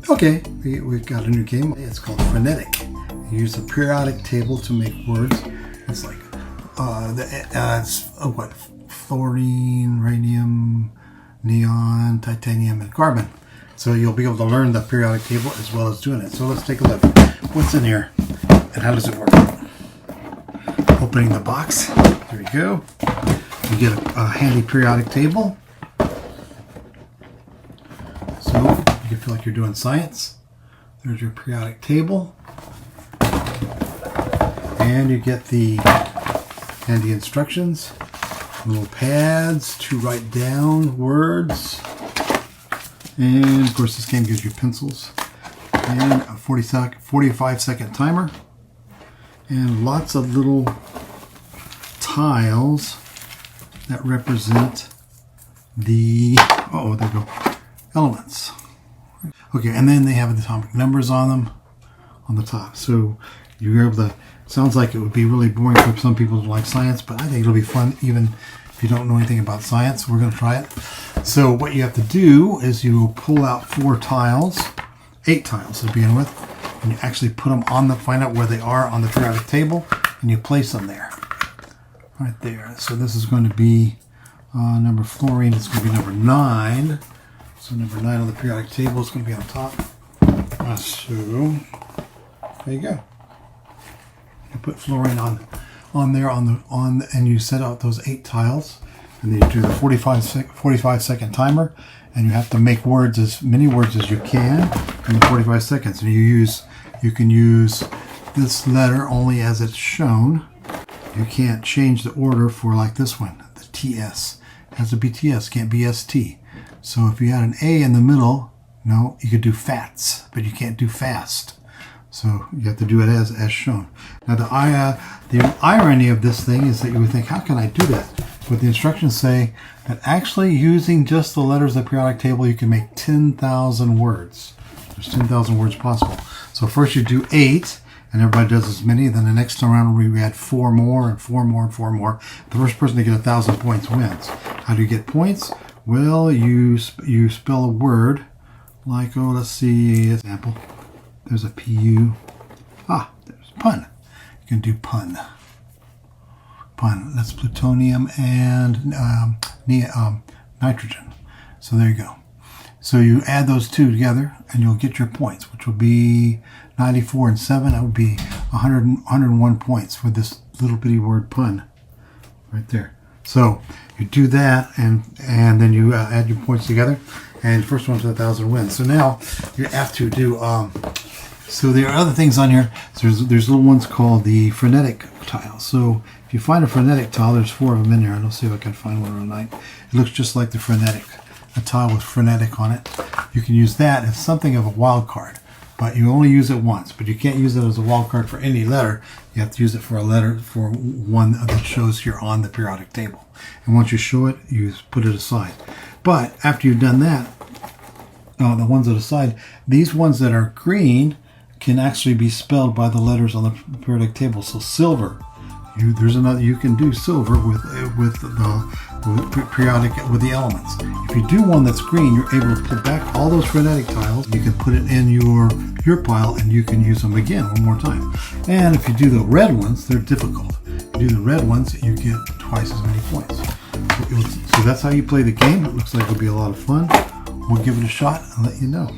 Okay, we've got a new game. It's called FReNeTiC. You use a periodic table to make words. It's like, what? Fluorine, radium, neon, titanium, and carbon. So you'll be able to learn the periodic table as well as doing it. So let's take a look. What's in here and how does it work? Opening the box. There you go. You get a handy periodic table. So you can feel like you're doing science. There's your periodic table. And you get the handy instructions. Little pads to write down words. And of course this game gives you pencils. And a 45-second timer. And lots of little tiles that represent the, oh, there you go, elements. Okay, and then they have atomic numbers on them on the top. So you're able to, sounds like it would be really boring for some people who like science, but I think it'll be fun even if you don't know anything about science. We're going to try it. So what you have to do is you pull out 8 tiles to begin with, and you actually put them on find out where they are on the periodic table, and you place them there. Right there. So this is going to be number fluorine. It's going to be number 9. So number 9 on the periodic table is going to be on top. So there you go. You put fluorine on there and you set out those 8 tiles, and then you do the 45-second timer, and you have to make words, as many words as you can in the 45 seconds. And you can use this letter only as it's shown. You can't change the order for like this one, the TS. It has to be TS, can't be ST. So if you had an A in the middle, no, you could do FATS, but you can't do FAST. So you have to do it as shown. Now the irony of this thing is that you would think, how can I do that? But the instructions say that actually using just the letters of the periodic table, you can make 10,000 words. There's 10,000 words possible. So first you do 8, and everybody does as many. Then the next time around we add 4 more and 4 more and 4 more. The first person to get 1,000 points wins. How do you get points? Well, you spell a word like, oh, let's see, example. There's a PU. Ah, there's pun. You can do pun. Pun. That's plutonium and nitrogen. So there you go. So you add those two together and you'll get your points, which will be 94 and 7. That would be 101 points for this little bitty word pun right there. So you do that and then you add your points together, and the first one to 1,000 wins. So now you have to do, so there are other things on here. So there's little ones called the FReNeTiC tiles. So if you find a FReNeTic tile, there's 4 of them in there. I'll see if I can find one tonight. It looks just like the FReNeTic, a tile with FReNeTic on it. You can use that as something of a wild card, but you only use it once. But you can't use it as a wild card for any letter. You have to use it for a letter, for one that shows here on the periodic table. And once you show it, you put it aside. But after you've done that, the ones on the side, these ones that are green can actually be spelled by the letters on the periodic table. So silver, there's another. You can do silver with the elements. If you do one that's green, you're able to pull back all those FReNeTic tiles. You can put it in your pile, and you can use them again one more time. And if you do the red ones, they're difficult. If you do the red ones, you get twice as many points. So that's how you play the game. It looks like it'll be a lot of fun. We'll give it a shot and let you know.